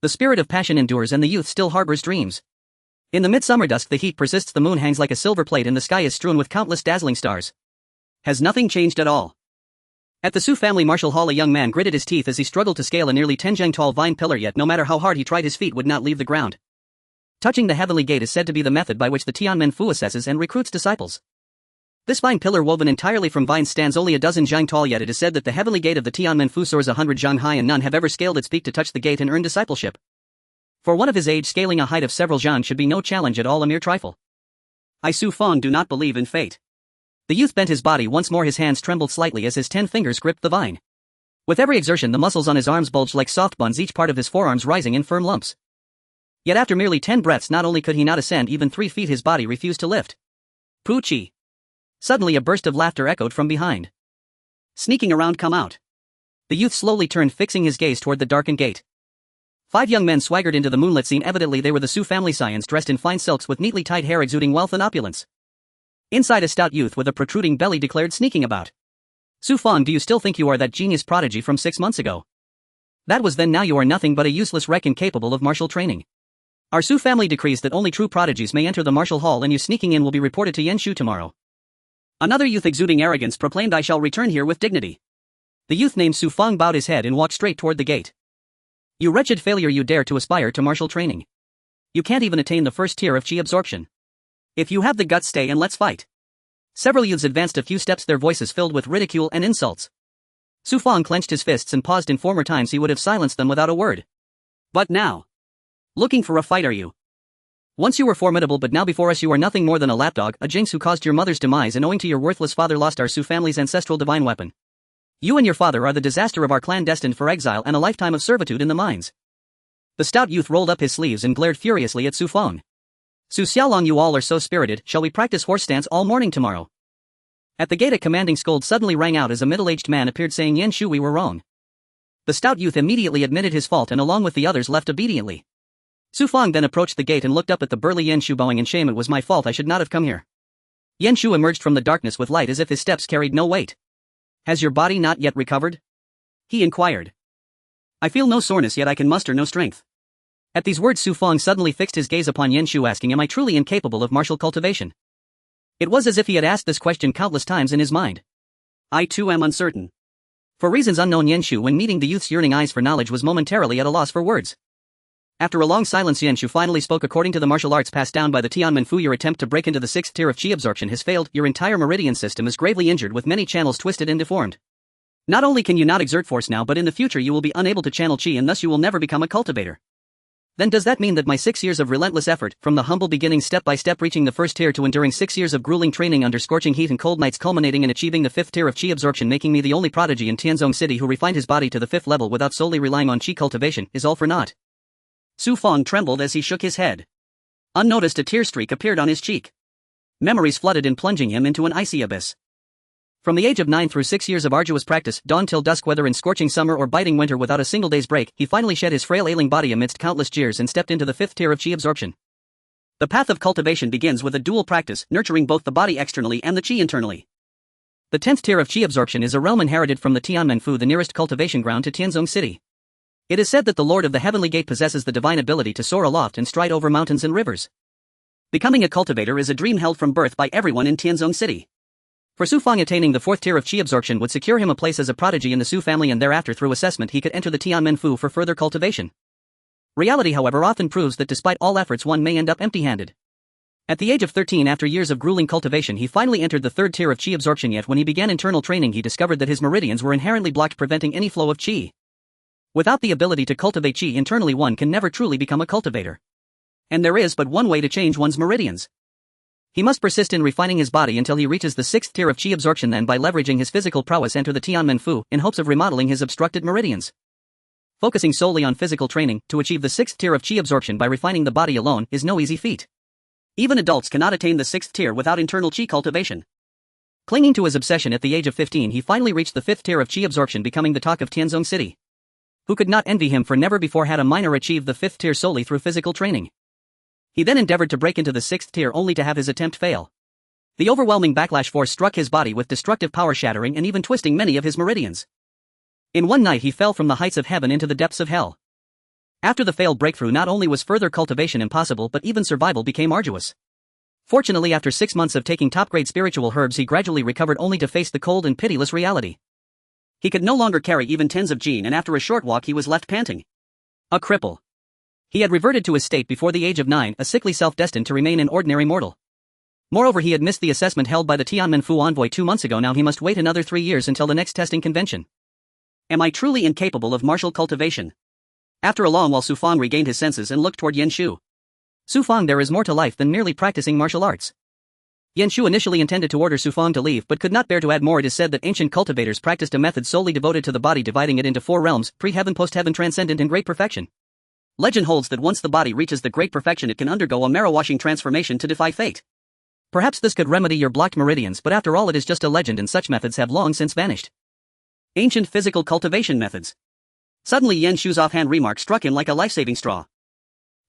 The spirit of passion endures and the youth still harbors dreams. In the midsummer dusk the heat persists, the moon hangs like a silver plate and the sky is strewn with countless dazzling stars. Has nothing changed at all? At the Su family martial hall a young man gritted his teeth as he struggled to scale a nearly 10 tall vine pillar, yet no matter how hard he tried his feet would not leave the ground. Touching the heavenly gate is said to be the method by which the Tianmen-fu assesses and recruits disciples. This vine pillar woven entirely from vines stands only a dozen zhang tall, yet it is said that the heavenly gate of the Tianmen-fu soars 100 zhang high and none have ever scaled its peak to touch the gate and earn discipleship. For one of his age, scaling a height of several zhang should be no challenge at all, a mere trifle. I Su Fang do not believe in fate. The youth bent his body once more, his hands trembled slightly as his 10 fingers gripped the vine. With every exertion the muscles on his arms bulged like soft buns, each part of his forearms rising in firm lumps. Yet after merely 10 breaths not only could he not ascend even 3 feet, his body refused to lift. Poochie! Suddenly a burst of laughter echoed from behind. Sneaking around, come out. The youth slowly turned, fixing his gaze toward the darkened gate. 5 young men swaggered into the moonlit scene. Evidently they were the Su family scions, dressed in fine silks with neatly tied hair exuding wealth and opulence. Inside, a stout youth with a protruding belly declared, sneaking about. Su Fang, do you still think you are that genius prodigy from 6 months ago? That was then, now you are nothing but a useless wreck incapable of martial training. Our Su family decrees that only true prodigies may enter the martial hall, and you sneaking in will be reported to Yanshu tomorrow. Another youth exuding arrogance proclaimed, I shall return here with dignity. The youth named Su Fang bowed his head and walked straight toward the gate. You wretched failure, you dare to aspire to martial training. You can't even attain the first tier of chi absorption. If you have the guts, stay and let's fight. Several youths advanced a few steps, their voices filled with ridicule and insults. Su Fang clenched his fists and paused. In former times he would have silenced them without a word. But now? Looking for a fight, are you? Once you were formidable, but now before us you are nothing more than a lapdog, a jinx who caused your mother's demise and owing to your worthless father lost our Su family's ancestral divine weapon. You and your father are the disaster of our clan, destined for exile and a lifetime of servitude in the mines. The stout youth rolled up his sleeves and glared furiously at Su Fang. Su Xiaolong, you all are so spirited, shall we practice horse stance all morning tomorrow? At the gate a commanding scold suddenly rang out as a middle-aged man appeared, saying, Yanshu, we were wrong. The stout youth immediately admitted his fault and along with the others left obediently. Su Fang then approached the gate and looked up at the burly Yanshu, bowing in shame. It was my fault, I should not have come here. Yanshu emerged from the darkness with light as if his steps carried no weight. Has your body not yet recovered? He inquired. I feel no soreness, yet I can muster no strength. At these words Su Fang suddenly fixed his gaze upon Yanshu, asking, am I truly incapable of martial cultivation? It was as if he had asked this question countless times in his mind. I too am uncertain. For reasons unknown, Yanshu, when meeting the youth's yearning eyes for knowledge, was momentarily at a loss for words. After a long silence Yanshu finally spoke. According to the martial arts passed down by the Tianmen-fu, your attempt to break into the 6th tier of chi absorption has failed. Your entire meridian system is gravely injured with many channels twisted and deformed. Not only can you not exert force now, but in the future you will be unable to channel chi and thus you will never become a cultivator. Then does that mean that my 6 years of relentless effort, from the humble beginnings step by step reaching the 1st tier to enduring 6 years of grueling training under scorching heat and cold nights culminating in achieving the 5th tier of chi absorption, making me the only prodigy in Tianzong City who refined his body to the 5th level without solely relying on chi cultivation, is all for naught? Su Fang trembled as he shook his head. Unnoticed a tear streak appeared on his cheek. Memories flooded in, plunging him into an icy abyss. From the age of 9 through 6 years of arduous practice, dawn till dusk, whether in scorching summer or biting winter without a single day's break, he finally shed his frail ailing body amidst countless jeers and stepped into the 5th tier of chi absorption. The path of cultivation begins with a dual practice, nurturing both the body externally and the chi internally. The 10th tier of chi absorption is a realm inherited from the Tianmen-fu, the nearest cultivation ground to Tianzong City. It is said that the Lord of the Heavenly Gate possesses the divine ability to soar aloft and stride over mountains and rivers. Becoming a cultivator is a dream held from birth by everyone in Tianzong City. For Su Fang, attaining the 4th tier of chi absorption would secure him a place as a prodigy in the Su family, and thereafter through assessment he could enter the Tianmen-fu for further cultivation. Reality, however, often proves that despite all efforts one may end up empty-handed. At the age of 13, after years of grueling cultivation, he finally entered the 3rd tier of chi absorption, yet when he began internal training he discovered that his meridians were inherently blocked, preventing any flow of chi. Without the ability to cultivate chi internally, one can never truly become a cultivator. And there is but one way to change one's meridians. He must persist in refining his body until he reaches the 6th tier of chi absorption, then by leveraging his physical prowess enter the Tianmen-fu, in hopes of remodeling his obstructed meridians. Focusing solely on physical training, to achieve the 6th tier of chi absorption by refining the body alone, is no easy feat. Even adults cannot attain the 6th tier without internal chi cultivation. Clinging to his obsession, at the age of 15 he finally reached the 5th tier of chi absorption, becoming the talk of Tianzong City. Who could not envy him, for never before had a minor achieved the 5th tier solely through physical training. He then endeavored to break into the 6th tier only to have his attempt fail. The overwhelming backlash force struck his body with destructive power, shattering and even twisting many of his meridians. In one night he fell from the heights of heaven into the depths of hell. After the failed breakthrough, not only was further cultivation impossible but even survival became arduous. Fortunately, after 6 months of taking top-grade spiritual herbs, he gradually recovered, only to face the cold and pitiless reality. He could no longer carry even tens of jin, and after a short walk he was left panting. A cripple. He had reverted to his state before the age of 9, a sickly self destined to remain an ordinary mortal. Moreover, he had missed the assessment held by the Tianmenfu envoy 2 months ago. Now he must wait another 3 years until the next testing convention. Am I truly incapable of martial cultivation? After a long while, Su Fang regained his senses and looked toward Yen Shu. Su Fang, there is more to life than merely practicing martial arts. Yen Shu initially intended to order Su Fang to leave but could not bear to add more. It is said that ancient cultivators practiced a method solely devoted to the body, dividing it into 4 realms: pre-heaven, post-heaven, transcendent, and great perfection. Legend holds that once the body reaches the great perfection, it can undergo a marrow-washing transformation to defy fate. Perhaps this could remedy your blocked meridians, but after all it is just a legend and such methods have long since vanished. Ancient physical cultivation methods. Suddenly Yen Shu's offhand remark struck him like a life-saving straw.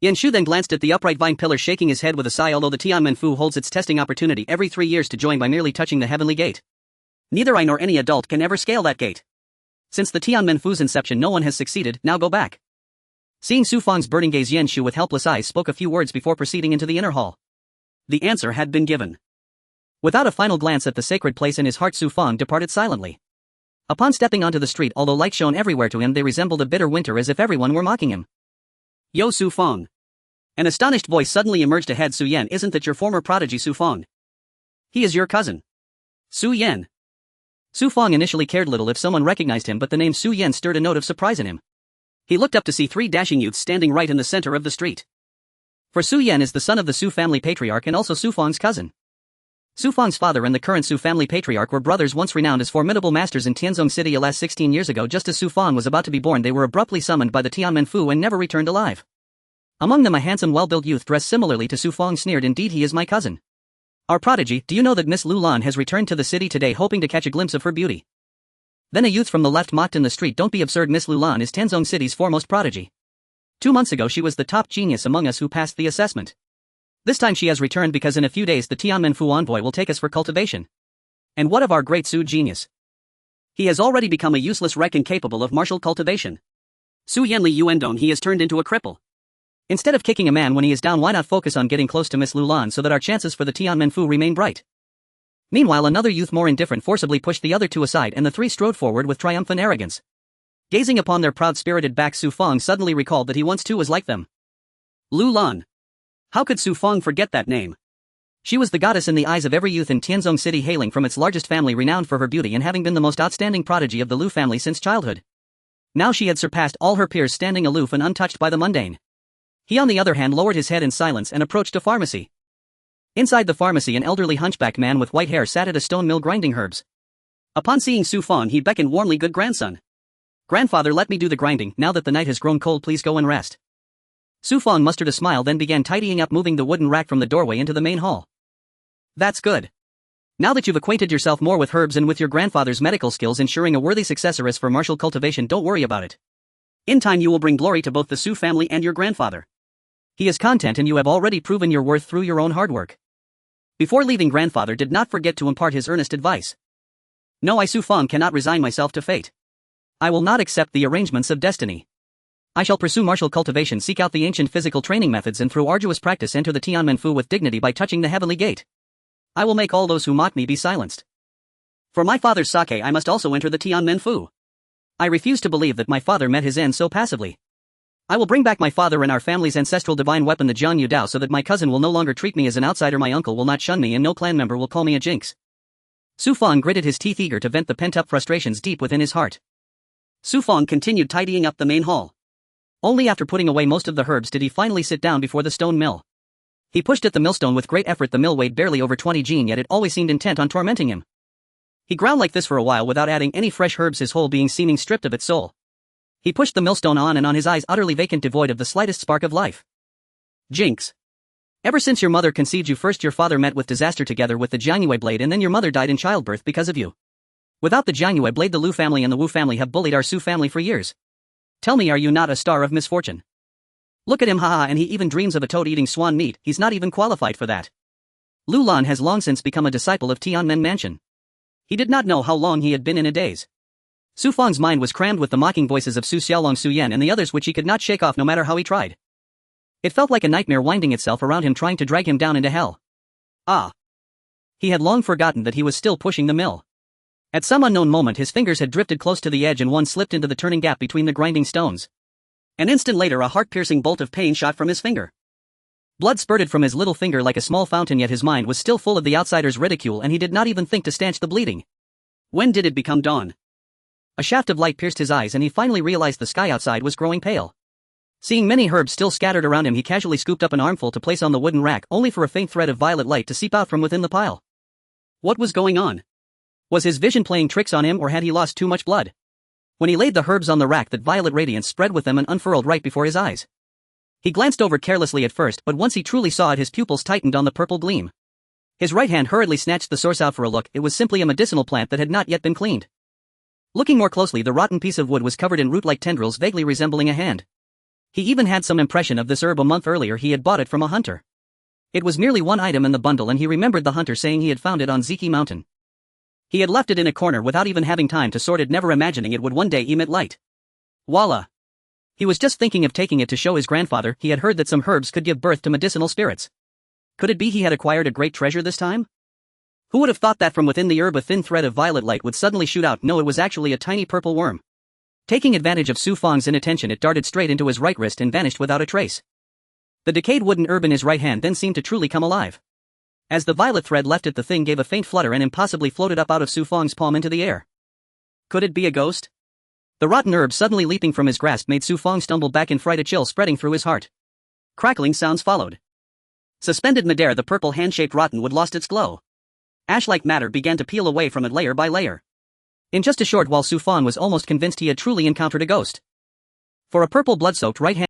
Yen Shu then glanced at the upright vine pillar, shaking his head with a sigh. Although the Tianmenfu holds its testing opportunity every 3 years to join by merely touching the heavenly gate, neither I nor any adult can ever scale that gate. Since the Tianmenfu's inception no one has succeeded. Now go back. Seeing Su Fang's burning gaze, Yen Shu with helpless eyes spoke a few words before proceeding into the inner hall. The answer had been given. Without a final glance at the sacred place in his heart, Su Fang departed silently. Upon stepping onto the street, although light shone everywhere to him, they resembled a bitter winter, as if everyone were mocking him. Yo, Su Fang. An astonished voice suddenly emerged ahead. Su Yen, isn't that your former prodigy Su Fang? He is your cousin. Su Yen. Su Fang initially cared little if someone recognized him, but the name Su Yen stirred a note of surprise in him. He looked up to see 3 dashing youths standing right in the center of the street. For Su Yen is the son of the Su family patriarch and also Su Fang's cousin. Su Fang's father and the current Su family patriarch were brothers, once renowned as formidable masters in Tianzong City. Alas, 16 years ago, just as Su Fang was about to be born, they were abruptly summoned by the Tianmenfu and never returned alive. Among them a handsome, well-built youth dressed similarly to Su Fang sneered, "Indeed, he is my cousin. Our prodigy. Do you know that Miss Lu Lan has returned to the city today, hoping to catch a glimpse of her beauty?" Then a youth from the left mocked in the street, "Don't be absurd. Miss Lu Lan is Tianzong City's foremost prodigy. 2 months ago she was the top genius among us who passed the assessment. This time she has returned because in a few days the Tianmenfu envoy will take us for cultivation. And what of our great Su genius? He has already become a useless wreck incapable of martial cultivation. Su Yanli Yuendong, he has turned into a cripple. Instead of kicking a man when he is down, why not focus on getting close to Miss Lu Lan so that our chances for the Tianmenfu remain bright?" Meanwhile, another youth, more indifferent, forcibly pushed the other 2 aside, and the 3 strode forward with triumphant arrogance. Gazing upon their proud-spirited backs, Su Fang suddenly recalled that he once too was like them. Lu Lan. How could Su Fang forget that name? She was the goddess in the eyes of every youth in Tianzong City, hailing from its largest family renowned for her beauty and having been the most outstanding prodigy of the Lu family since childhood. Now she had surpassed all her peers, standing aloof and untouched by the mundane. He on the other hand lowered his head in silence and approached a pharmacy. Inside the pharmacy, an elderly hunchback man with white hair sat at a stone mill grinding herbs. Upon seeing Su Fang, he beckoned warmly, "Good grandson. Grandfather, let me do the grinding. Now that the night has grown cold, please go and rest." Su Fang mustered a smile, then began tidying up, moving the wooden rack from the doorway into the main hall. "That's good. Now that you've acquainted yourself more with herbs and with your grandfather's medical skills, ensuring a worthy successor as for martial cultivation, don't worry about it. In time you will bring glory to both the Su family and your grandfather. He is content, and you have already proven your worth through your own hard work." Before leaving, grandfather did not forget to impart his earnest advice. "No, I Su Fang cannot resign myself to fate. I will not accept the arrangements of destiny. I shall pursue martial cultivation, seek out the ancient physical training methods, and through arduous practice enter the Tianmenfu with dignity by touching the heavenly gate. I will make all those who mock me be silenced. For my father's sake, I must also enter the Tianmenfu. I refuse to believe that my father met his end so passively. I will bring back my father and our family's ancestral divine weapon, the Jiang Yu Dao, so that my cousin will no longer treat me as an outsider, my uncle will not shun me, and no clan member will call me a jinx." Su Fang gritted his teeth, eager to vent the pent-up frustrations deep within his heart. Su Fang continued tidying up the main hall. Only after putting away most of the herbs did he finally sit down before the stone mill. He pushed at the millstone with great effort. The mill weighed barely over 20 jin, yet it always seemed intent on tormenting him. He ground like this for a while without adding any fresh herbs, his whole being seeming stripped of its soul. He pushed the millstone on and on, his eyes utterly vacant, devoid of the slightest spark of life. "Jinx. Ever since your mother conceived you, first your father met with disaster together with the Jiangyue blade, and then your mother died in childbirth because of you. Without the Jiangyue blade, the Lu family and the Wu family have bullied our Su family for years. Tell me, are you not a star of misfortune? Look at him, haha, and he even dreams of a toad eating swan meat. He's not even qualified for that. Lu Lan has long since become a disciple of Tianmen Mansion. He did not know how long he had been in a daze. Su Fang's mind was crammed with the mocking voices of Su Xiaolong, Su Yan and the others which he could not shake off no matter how he tried. It felt like a nightmare winding itself around him trying to drag him down into hell. Ah. He had long forgotten that he was still pushing the mill. At some unknown moment his fingers had drifted close to the edge and one slipped into the turning gap between the grinding stones. An instant later a heart-piercing bolt of pain shot from his finger. Blood spurted from his little finger like a small fountain, yet his mind was still full of the outsider's ridicule and he did not even think to stanch the bleeding. When did it become dawn? A shaft of light pierced his eyes and he finally realized the sky outside was growing pale. Seeing many herbs still scattered around him, he casually scooped up an armful to place on the wooden rack, only for a faint thread of violet light to seep out from within the pile. What was going on? Was his vision playing tricks on him, or had he lost too much blood? When he laid the herbs on the rack, that violet radiance spread with them and unfurled right before his eyes. He glanced over carelessly at first, but once he truly saw it, his pupils tightened on the purple gleam. His right hand hurriedly snatched the source out for a look. It was simply a medicinal plant that had not yet been cleaned. Looking more closely, the rotten piece of wood was covered in root-like tendrils vaguely resembling a hand. He even had some impression of this herb. A month earlier he had bought it from a hunter. It was merely one item in the bundle and he remembered the hunter saying he had found it on Ziki Mountain. He had left it in a corner without even having time to sort it, never imagining it would one day emit light. Voila! He was just thinking of taking it to show his grandfather. He had heard that some herbs could give birth to medicinal spirits. Could it be he had acquired a great treasure this time? Who would have thought that from within the herb a thin thread of violet light would suddenly shoot out? No, it was actually a tiny purple worm. Taking advantage of Su Fang's inattention, it darted straight into his right wrist and vanished without a trace. The decayed wooden herb in his right hand then seemed to truly come alive. As the violet thread left it, the thing gave a faint flutter and impossibly floated up out of Su Fang's palm into the air. Could it be a ghost? The rotten herb suddenly leaping from his grasp made Su Fang stumble back in fright, a chill spreading through his heart. Crackling sounds followed. Suspended midair, the purple hand-shaped rotten wood lost its glow. Ash-like matter began to peel away from it layer by layer. In just a short while, Su Fang was almost convinced he had truly encountered a ghost. For a purple blood-soaked right hand